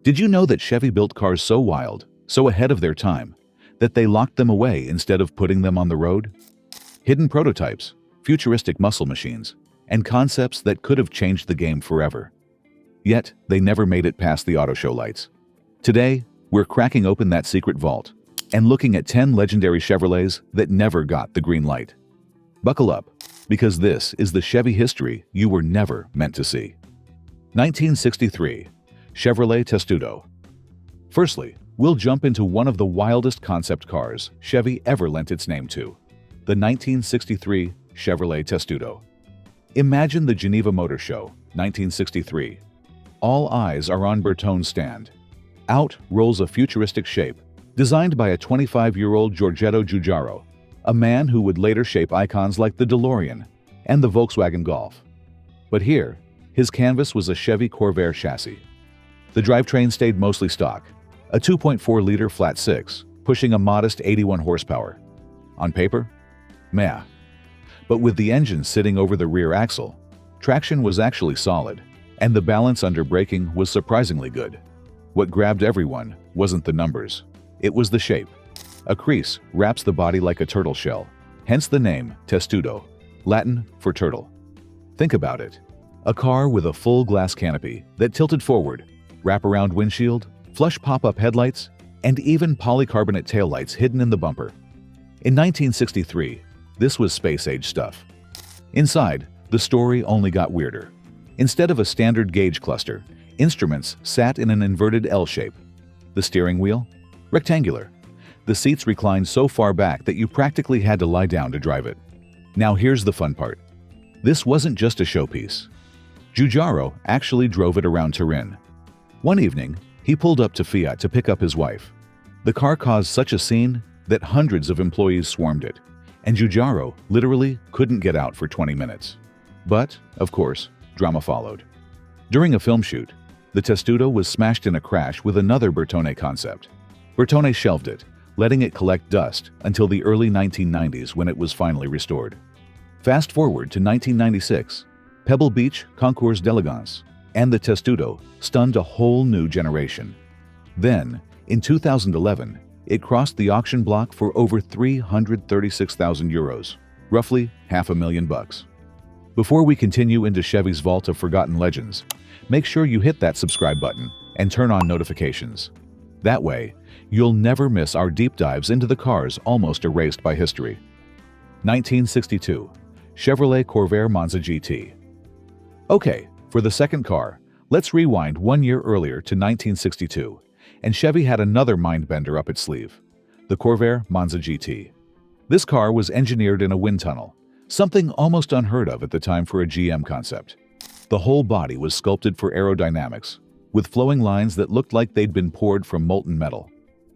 Did you know that Chevy built cars so wild, so ahead of their time, that they locked them away instead of putting them on the road? Hidden prototypes, futuristic muscle machines, and concepts that could have changed the game forever. Yet, they never made it past the auto show lights. Today, we're cracking open that secret vault and looking at 10 legendary Chevrolets that never got the green light. Buckle up, because this is the Chevy history you were never meant to see. 1963, Chevrolet Testudo. Firstly, we'll jump into one of the wildest concept cars Chevy ever lent its name to, the 1963 Chevrolet Testudo. Imagine the Geneva Motor Show, 1963. All eyes are on Bertone's stand. Out rolls a futuristic shape, designed by a 25-year-old Giorgetto Giugiaro, a man who would later shape icons like the DeLorean and the Volkswagen Golf. But here, his canvas was a Chevy Corvair chassis. The drivetrain stayed mostly stock, a 2.4-liter flat six, pushing a modest 81 horsepower. On paper? Meh. But with the engine sitting over the rear axle, traction was actually solid, and the balance under braking was surprisingly good. What grabbed everyone wasn't the numbers, it was the shape. A crease wraps the body like a turtle shell, hence the name Testudo, Latin for turtle. Think about it. A car with a full glass canopy that tilted forward, wraparound windshield, flush pop-up headlights, and even polycarbonate taillights hidden in the bumper. In 1963, this was space-age stuff. Inside, the story only got weirder. Instead of a standard gauge cluster, instruments sat in an inverted L shape. The steering wheel? Rectangular. The seats reclined so far back that you practically had to lie down to drive it. Now here's the fun part. This wasn't just a showpiece. Giugiaro actually drove it around Turin. One evening, he pulled up to Fiat to pick up his wife. The car caused such a scene that hundreds of employees swarmed it, and Giugiaro literally couldn't get out for 20 minutes. But, of course, drama followed. During a film shoot, the Testudo was smashed in a crash with another Bertone concept. Bertone shelved it, letting it collect dust until the early 1990s when it was finally restored. Fast forward to 1996, Pebble Beach Concours d'Elegance and the Testudo stunned a whole new generation. Then, in 2011, it crossed the auction block for over 336,000 euros, roughly $500,000. Before we continue into Chevy's vault of forgotten legends, make sure you hit that subscribe button and turn on notifications. That way, you'll never miss our deep dives into the cars almost erased by history. 1962, Chevrolet Corvair Monza GT. Okay, for the second car, let's rewind 1 year earlier to 1962, and Chevy had another mind-bender up its sleeve, the Corvair Monza GT. This car was engineered in a wind tunnel, something almost unheard of at the time for a GM concept. The whole body was sculpted for aerodynamics, with flowing lines that looked like they'd been poured from molten metal.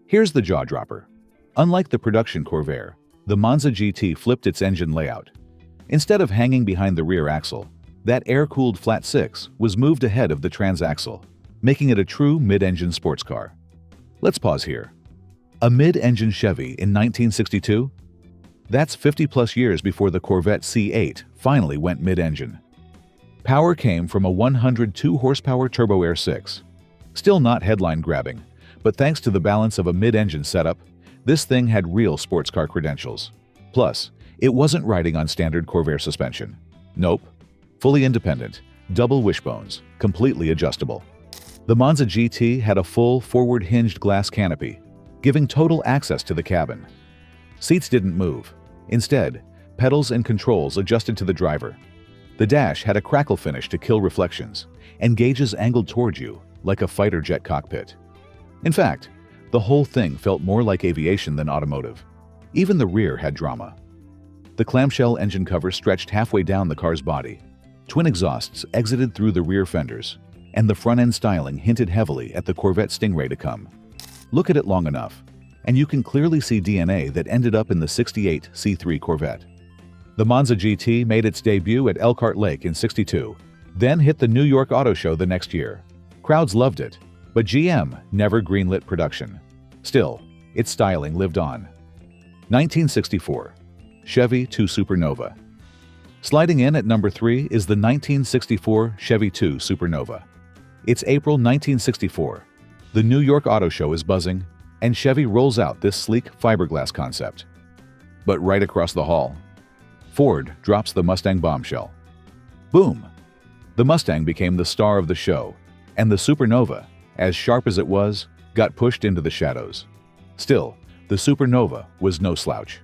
Here's the jaw-dropper. Unlike the production Corvair, the Monza GT flipped its engine layout. Instead of hanging behind the rear axle, that air-cooled flat six was moved ahead of the transaxle, making it a true mid-engine sports car. Let's pause here. A mid-engine Chevy in 1962? That's 50-plus years before the Corvette C8 finally went mid-engine. Power came from a 102-horsepower Turbo Air 6. Still not headline-grabbing, but thanks to the balance of a mid-engine setup, this thing had real sports car credentials. Plus, it wasn't riding on standard Corvair suspension. Nope. Fully independent, double wishbones, completely adjustable. The Monza GT had a full forward-hinged glass canopy, giving total access to the cabin. Seats didn't move. Instead, pedals and controls adjusted to the driver. The dash had a crackle finish to kill reflections, and gauges angled toward you like a fighter jet cockpit. In fact, the whole thing felt more like aviation than automotive. Even the rear had drama. The clamshell engine cover stretched halfway down the car's body. Twin exhausts exited through the rear fenders, and the front-end styling hinted heavily at the Corvette Stingray to come. Look at it long enough, and you can clearly see DNA that ended up in the '68 C3 Corvette. The Monza GT made its debut at Elkhart Lake in '62, then hit the New York Auto Show the next year. Crowds loved it, but GM never greenlit production. Still, its styling lived on. 1964, Chevy II Supernova. Sliding in at number 3 is the 1964 Chevy II Supernova. It's April 1964. The New York Auto Show is buzzing, and Chevy rolls out this sleek fiberglass concept. But right across the hall, Ford drops the Mustang bombshell. Boom! The Mustang became the star of the show, and the Supernova, as sharp as it was, got pushed into the shadows. Still, the Supernova was no slouch.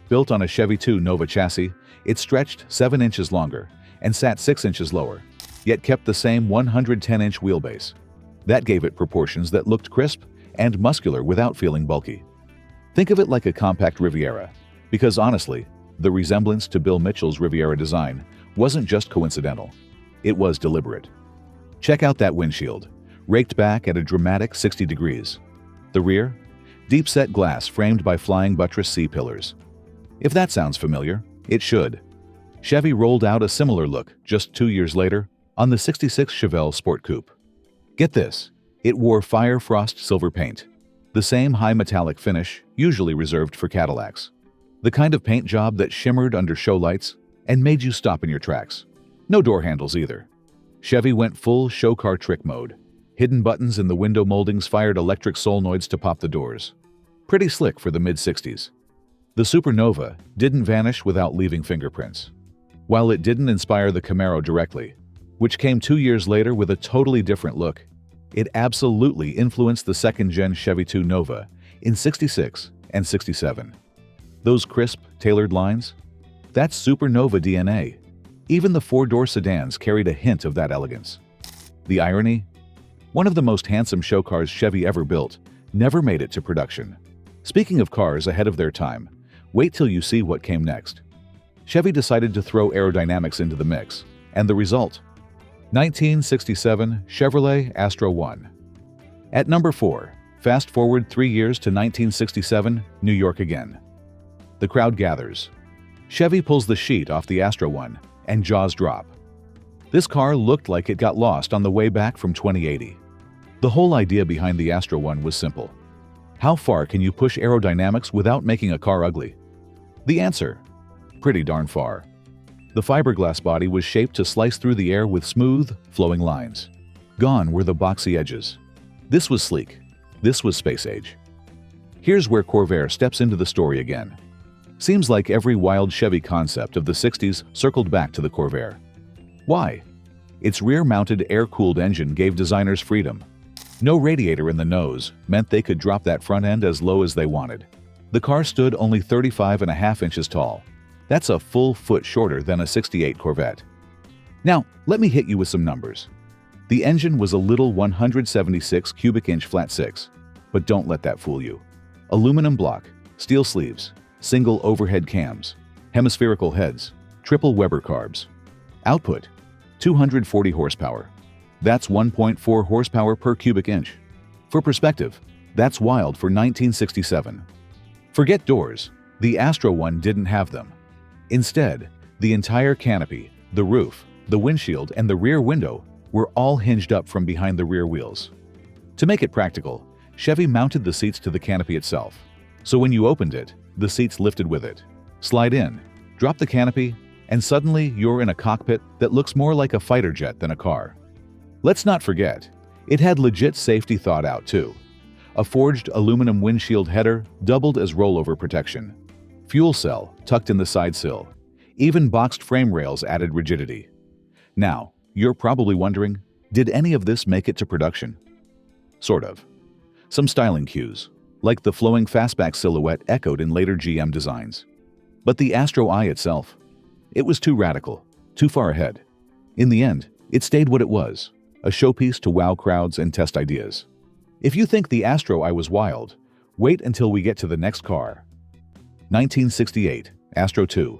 Built on a Chevy II Nova chassis, it stretched 7 inches longer and sat 6 inches lower, yet kept the same 110-inch wheelbase. That gave it proportions that looked crisp and muscular without feeling bulky. Think of it like a compact Riviera, because honestly, the resemblance to Bill Mitchell's Riviera design wasn't just coincidental. It was deliberate. Check out that windshield, raked back at a dramatic 60 degrees. The rear? Deep-set glass framed by flying buttress C-pillars. If that sounds familiar, it should. Chevy rolled out a similar look just 2 years later on the '66 Chevelle Sport Coupe. Get this, it wore fire frost silver paint, the same high metallic finish usually reserved for Cadillacs. The kind of paint job that shimmered under show lights and made you stop in your tracks. No door handles either. Chevy went full show car trick mode. Hidden buttons in the window moldings fired electric solenoids to pop the doors. Pretty slick for the mid-'60s. The Supernova didn't vanish without leaving fingerprints. While it didn't inspire the Camaro directly, which came 2 years later with a totally different look, it absolutely influenced the second-gen Chevy II Nova in '66 and '67. Those crisp, tailored lines? That's Supernova DNA. Even the four-door sedans carried a hint of that elegance. The irony? One of the most handsome show cars Chevy ever built never made it to production. Speaking of cars ahead of their time, wait till you see what came next. Chevy decided to throw aerodynamics into the mix, and the result? 1967 Chevrolet Astro I. At number 4, fast forward 3 years to 1967, New York again. The crowd gathers. Chevy pulls the sheet off the Astro I, and jaws drop. This car looked like it got lost on the way back from 2080. The whole idea behind the Astro I was simple. How far can you push aerodynamics without making a car ugly? The answer? Pretty darn far. The fiberglass body was shaped to slice through the air with smooth, flowing lines. Gone were the boxy edges. This was sleek. This was space age. Here's where Corvair steps into the story again. Seems like every wild Chevy concept of the '60s circled back to the Corvair. Why? Its rear-mounted air-cooled engine gave designers freedom. No radiator in the nose meant they could drop that front end as low as they wanted. The car stood only 35.5 inches tall. That's a full foot shorter than a '68 Corvette. Now, let me hit you with some numbers. The engine was a little 176 cubic inch flat six, but don't let that fool you. Aluminum block, steel sleeves, single overhead cams, hemispherical heads, triple Weber carbs. Output, 240 horsepower. That's 1.4 horsepower per cubic inch. For perspective, that's wild for 1967. Forget doors, the Astro I didn't have them. Instead, the entire canopy, the roof, the windshield, and the rear window were all hinged up from behind the rear wheels. To make it practical, Chevy mounted the seats to the canopy itself. So when you opened it, the seats lifted with it. Slide in, drop the canopy, and suddenly you're in a cockpit that looks more like a fighter jet than a car. Let's not forget, it had legit safety thought out too. A forged aluminum windshield header doubled as rollover protection. Fuel cell tucked in the side sill. Even boxed frame rails added rigidity. Now, you're probably wondering, did any of this make it to production? Sort of. Some styling cues, like the flowing fastback silhouette echoed in later GM designs. But the Astro I itself? It was too radical, too far ahead. In the end, it stayed what it was, a showpiece to wow crowds and test ideas. If you think the Astro I was wild, wait until we get to the next car. 1968 Astro II.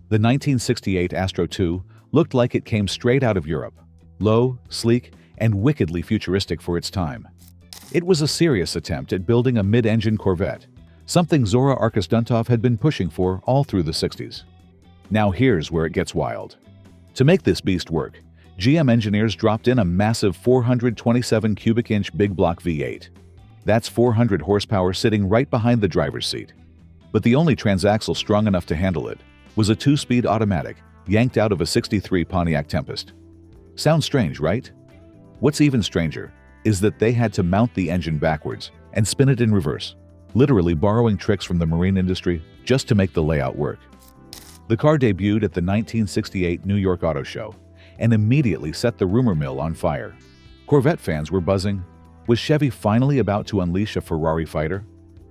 The 1968 Astro II looked like it came straight out of Europe, low, sleek, and wickedly futuristic for its time. It was a serious attempt at building a mid-engine Corvette, something Zora Arkus-Duntov had been pushing for all through the '60s. Now here's where it gets wild. To make this beast work, GM engineers dropped in a massive 427 cubic inch big block V8. That's 400 horsepower sitting right behind the driver's seat. But the only transaxle strong enough to handle it was a 2-speed automatic yanked out of a '63 Pontiac Tempest. Sounds strange, right? What's even stranger, is that they had to mount the engine backwards and spin it in reverse, literally borrowing tricks from the marine industry just to make the layout work. The car debuted at the 1968 New York Auto Show and immediately set the rumor mill on fire. Corvette fans were buzzing. Was Chevy finally about to unleash a Ferrari fighter?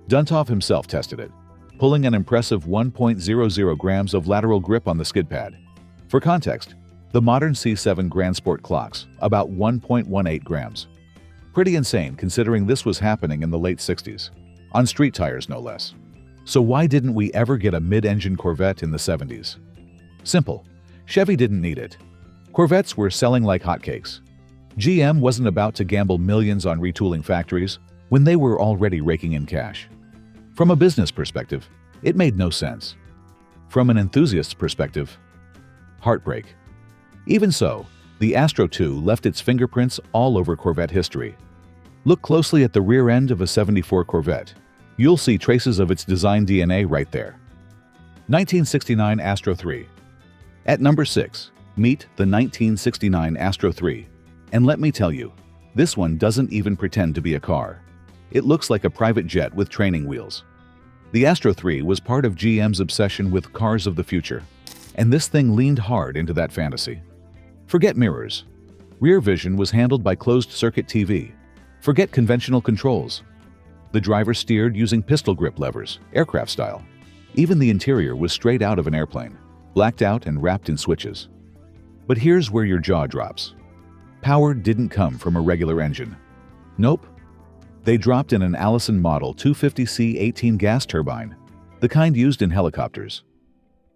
Duntov himself tested it, pulling an impressive 1.00 grams of lateral grip on the skid pad. For context, the modern C7 Grand Sport clocks about 1.18 grams. Pretty insane considering this was happening in the late 60s, on street tires no less. So why didn't we ever get a mid-engine Corvette in the 70s? Simple. Chevy didn't need it. Corvettes were selling like hotcakes. GM wasn't about to gamble millions on retooling factories when they were already raking in cash. From a business perspective, it made no sense. From an enthusiast's perspective, heartbreak. Even so, the Astro II left its fingerprints all over Corvette history. Look closely at the rear end of a '74 Corvette. You'll see traces of its design DNA right there. 1969 Astro III. At number 6, meet the 1969 Astro III. And let me tell you, this one doesn't even pretend to be a car. It looks like a private jet with training wheels. The Astro III was part of GM's obsession with cars of the future, and this thing leaned hard into that fantasy. Forget mirrors. Rear vision was handled by closed-circuit TV. Forget conventional controls. The driver steered using pistol grip levers, aircraft style. Even the interior was straight out of an airplane, blacked out and wrapped in switches. But here's where your jaw drops. Power didn't come from a regular engine. Nope. They dropped in an Allison Model 250C18 gas turbine, the kind used in helicopters.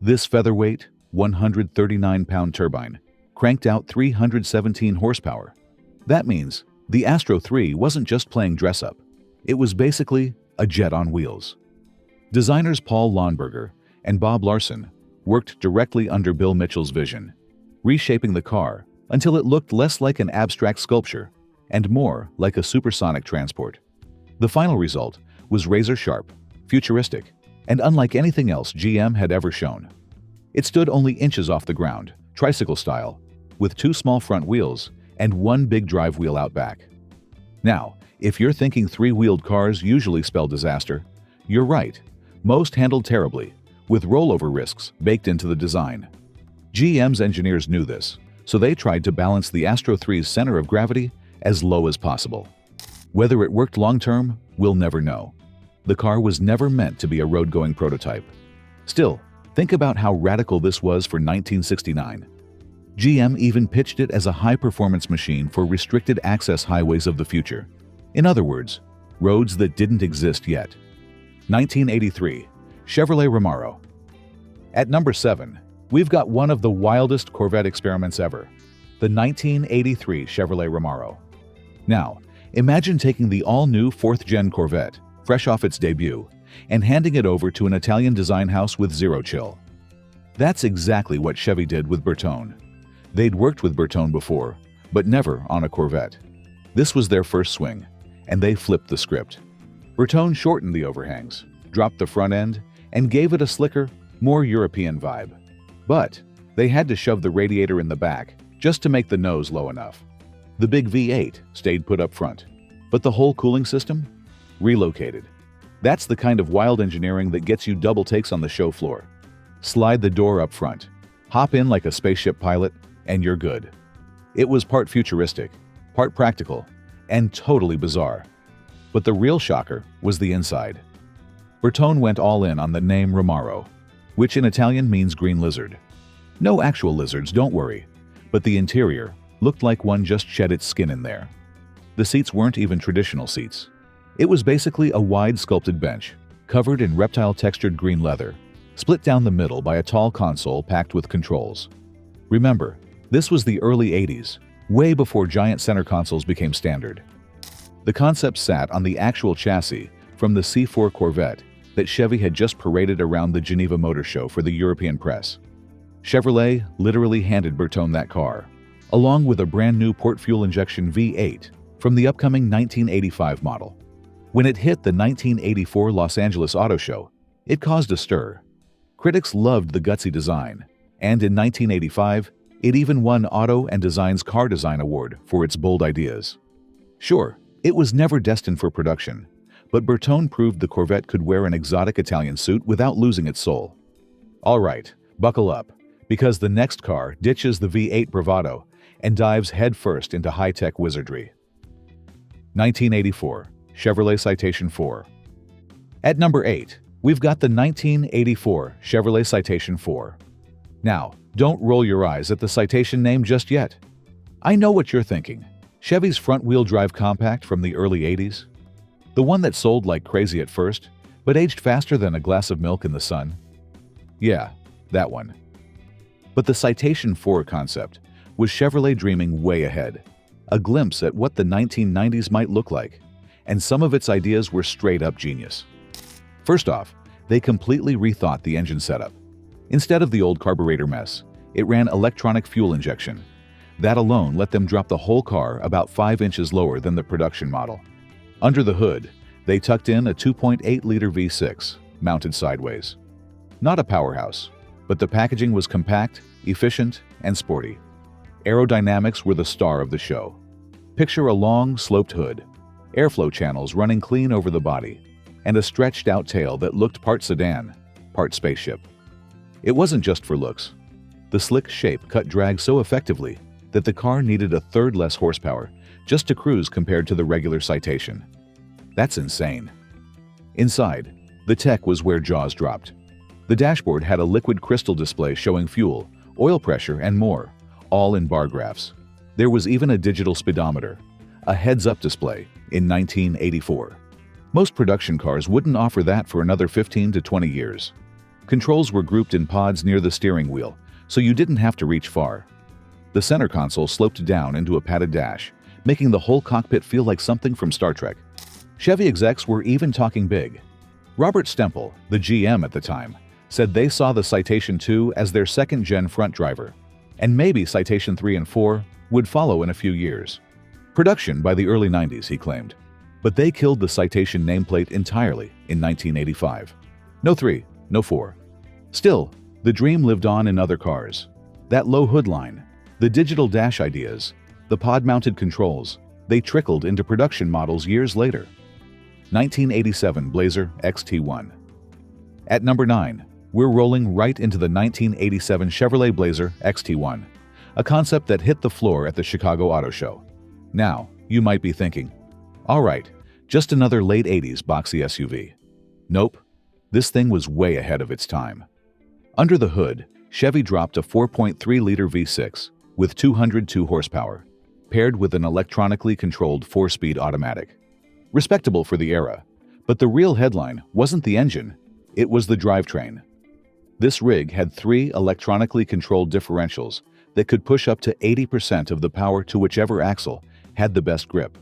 This featherweight, 139-pound turbine cranked out 317 horsepower. That means the Astro III wasn't just playing dress-up. It was basically a jet on wheels. Designers Paul Lawnberger and Bob Larson worked directly under Bill Mitchell's vision, reshaping the car until it looked less like an abstract sculpture and more like a supersonic transport. The final result was razor-sharp, futuristic, and unlike anything else GM had ever shown. It stood only inches off the ground, tricycle style, with 2 small front wheels and 1 big drive wheel out back. Now, if you're thinking 3-wheeled cars usually spell disaster, you're right. Most handled terribly, with rollover risks baked into the design. GM's engineers knew this, so they tried to balance the Astro III's center of gravity as low as possible. Whether it worked long-term, we'll never know. The car was never meant to be a road-going prototype. Still, think about how radical this was for 1969. GM even pitched it as a high-performance machine for restricted access highways of the future. In other words, roads that didn't exist yet. 1983, Chevrolet Ramarro. At number 7, we've got one of the wildest Corvette experiments ever, the 1983 Chevrolet Ramarro. Now, imagine taking the all-new 4th-gen Corvette, fresh off its debut, and handing it over to an Italian design house with zero chill. That's exactly what Chevy did with Bertone. They'd worked with Bertone before, but never on a Corvette. This was their first swing, and they flipped the script. Bertone shortened the overhangs, dropped the front end, and gave it a slicker, more European vibe. But they had to shove the radiator in the back just to make the nose low enough. The big V8 stayed put up front, but the whole cooling system? Relocated. That's the kind of wild engineering that gets you double takes on the show floor. Slide the door up front, hop in like a spaceship pilot, and you're good. It was part futuristic, part practical, and totally bizarre. But the real shocker was the inside. Bertone went all in on the name Ramarro, which in Italian means green lizard. No actual lizards, don't worry, but the interior looked like one just shed its skin in there. The seats weren't even traditional seats. It was basically a wide sculpted bench, covered in reptile-textured green leather, split down the middle by a tall console packed with controls. Remember, this was the early 80s, way before giant center consoles became standard. The concept sat on the actual chassis from the C4 Corvette that Chevy had just paraded around the Geneva Motor Show for the European press. Chevrolet literally handed Bertone that car, along with a brand new port fuel injection V8 from the upcoming 1985 model. When it hit the 1984 Los Angeles Auto Show, it caused a stir. Critics loved the gutsy design, and in 1985, it even won Auto and Design's Car Design Award for its bold ideas. Sure, it was never destined for production, but Bertone proved the Corvette could wear an exotic Italian suit without losing its soul. All right, buckle up, because the next car ditches the V8 bravado and dives headfirst into high-tech wizardry. 1984 Chevrolet Citation IV. At number 8, we've got the 1984 Chevrolet Citation IV. Now, don't roll your eyes at the Citation name just yet. I know what you're thinking. Chevy's front-wheel drive compact from the early 80s? The one that sold like crazy at first, but aged faster than a glass of milk in the sun? Yeah, that one. But the Citation IV concept was Chevrolet dreaming way ahead. A glimpse at what the 1990s might look like, and some of its ideas were straight-up genius. First off, they completely rethought the engine setup. Instead of the old carburetor mess, it ran electronic fuel injection. That alone let them drop the whole car about 5 inches lower than the production model. Under the hood, they tucked in a 2.8-liter V6, mounted sideways. Not a powerhouse, but the packaging was compact, efficient, and sporty. Aerodynamics were the star of the show. Picture a long, sloped hood, airflow channels running clean over the body, and a stretched-out tail that looked part sedan, part spaceship. It wasn't just for looks. The slick shape cut drag so effectively that the car needed a third less horsepower just to cruise compared to the regular Citation. That's insane. Inside, the tech was where jaws dropped. The dashboard had a liquid crystal display showing fuel, oil pressure, and more, all in bar graphs. There was even a digital speedometer, a heads-up display, in 1984. Most production cars wouldn't offer that for another 15 to 20 years. Controls were grouped in pods near the steering wheel, so you didn't have to reach far. The center console sloped down into a padded dash, making the whole cockpit feel like something from Star Trek. Chevy execs were even talking big. Robert Stempel, the GM at the time, said they saw the Citation II as their second-gen front driver, and maybe Citation III and IV would follow in a few years. Production by the early 90s, he claimed. But they killed the Citation nameplate entirely in 1985. No 3, no 4. Still, the dream lived on in other cars. That low hood line, the digital dash ideas, the pod-mounted controls, they trickled into production models years later. 1987 Blazer XT1. At number 9, we're rolling right into the 1987 Chevrolet Blazer XT1, a concept that hit the floor at the Chicago Auto Show. Now, you might be thinking, all right, just another late 80s boxy SUV. Nope, this thing was way ahead of its time. Under the hood, Chevy dropped a 4.3-liter V6 with 202 horsepower, paired with an electronically controlled 4-speed automatic. Respectable for the era, but the real headline wasn't the engine, it was the drivetrain. This rig had 3 electronically controlled differentials that could push up to 80% of the power to whichever axle had the best grip.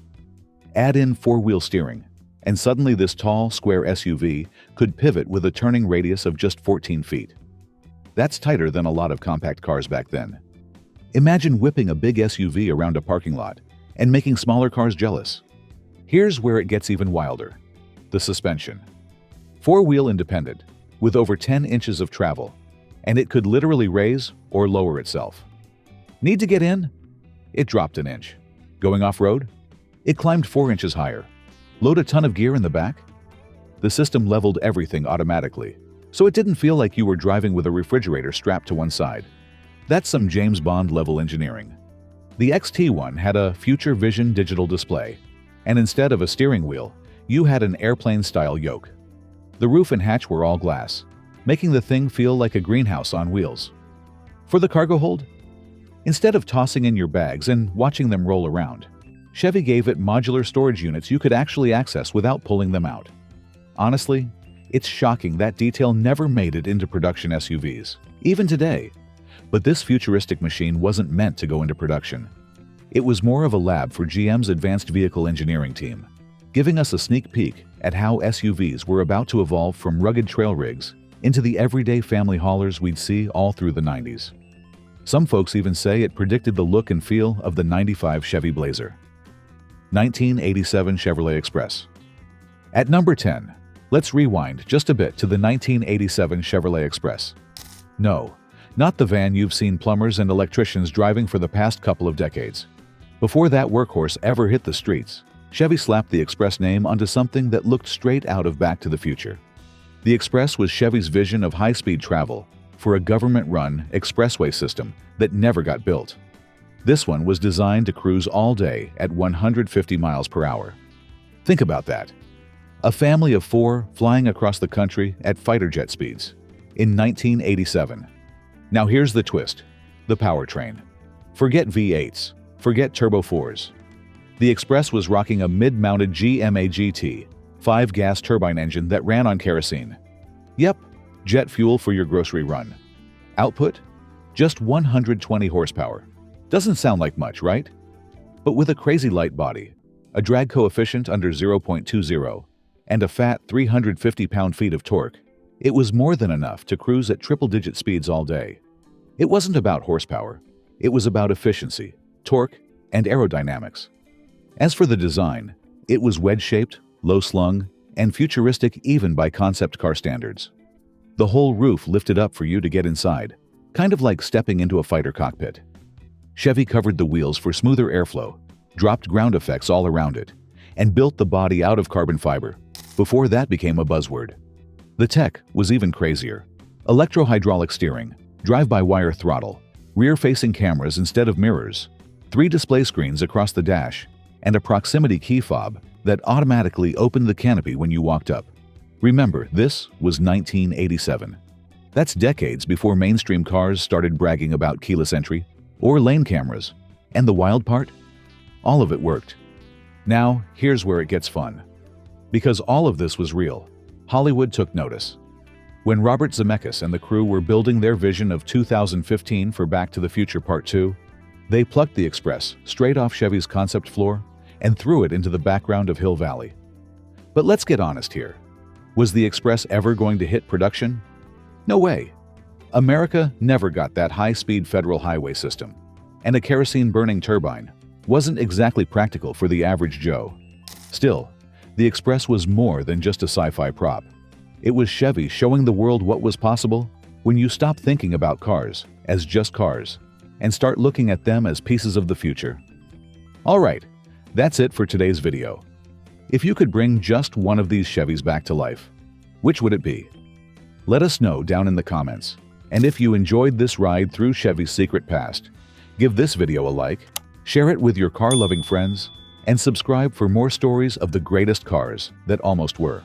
Add in 4-wheel steering, and suddenly this tall, square SUV could pivot with a turning radius of just 14 feet. That's tighter than a lot of compact cars back then. Imagine whipping a big SUV around a parking lot and making smaller cars jealous. Here's where it gets even wilder. The suspension. 4-wheel independent, with over 10 inches of travel, and it could literally raise or lower itself. Need to get in? It dropped an inch. Going off-road? It climbed 4 inches higher. Load a ton of gear in the back? The system leveled everything automatically, so it didn't feel like you were driving with a refrigerator strapped to one side. That's some James Bond-level engineering. The XT1 had a Future Vision digital display, and instead of a steering wheel, you had an airplane-style yoke. The roof and hatch were all glass, making the thing feel like a greenhouse on wheels. For the cargo hold? Instead of tossing in your bags and watching them roll around, Chevy gave it modular storage units you could actually access without pulling them out. Honestly, it's shocking that detail never made it into production SUVs, even today. But this futuristic machine wasn't meant to go into production. It was more of a lab for GM's advanced vehicle engineering team, giving us a sneak peek at how SUVs were about to evolve from rugged trail rigs into the everyday family haulers we'd see all through the 90s. Some folks even say it predicted the look and feel of the 95 Chevy Blazer. 1987 Chevrolet Express. At number 10, let's rewind just a bit to the 1987 Chevrolet Express. No, not the van you've seen plumbers and electricians driving for the past couple of decades. Before that workhorse ever hit the streets, Chevy slapped the Express name onto something that looked straight out of Back to the Future. The Express was Chevy's vision of high-speed travel for a government-run expressway system that never got built. This one was designed to cruise all day at 150 miles per hour. Think about that. A family of 4 flying across the country at fighter jet speeds in 1987. Now here's the twist: the powertrain. Forget V8s, forget Turbo 4s. The Express was rocking a mid-mounted GMA GT 5-gas turbine engine that ran on kerosene. Yep, jet fuel for your grocery run. Output? Just 120 horsepower. Doesn't sound like much, right? But with a crazy light body, a drag coefficient under 0.20, and a fat 350 pound-feet of torque, it was more than enough to cruise at triple-digit speeds all day. It wasn't about horsepower. It was about efficiency, torque, and aerodynamics. As for the design, it was wedge-shaped, low-slung, and futuristic even by concept car standards. The whole roof lifted up for you to get inside, kind of like stepping into a fighter cockpit. Chevy covered the wheels for smoother airflow, dropped ground effects all around it, and built the body out of carbon fiber before that became a buzzword. The tech was even crazier. Electro-hydraulic steering, drive-by-wire throttle, rear-facing cameras instead of mirrors, 3 display screens across the dash, and a proximity key fob that automatically opened the canopy when you walked up. Remember, this was 1987. That's decades before mainstream cars started bragging about keyless entry or lane cameras. And the wild part? All of it worked. Now, here's where it gets fun. Because all of this was real, Hollywood took notice. When Robert Zemeckis and the crew were building their vision of 2015 for Back to the Future Part 2, they plucked the Express straight off Chevy's concept floor and threw it into the background of Hill Valley. But let's get honest here. Was the Express ever going to hit production? No way. America never got that high-speed federal highway system, and a kerosene-burning turbine wasn't exactly practical for the average Joe. Still, the Express was more than just a sci-fi prop. It was Chevy showing the world what was possible when you stop thinking about cars as just cars and start looking at them as pieces of the future. All right, that's it for today's video. If you could bring just one of these Chevys back to life, which would it be? Let us know down in the comments. And if you enjoyed this ride through Chevy's secret past, give this video a like, share it with your car-loving friends, and subscribe for more stories of the greatest cars that almost were.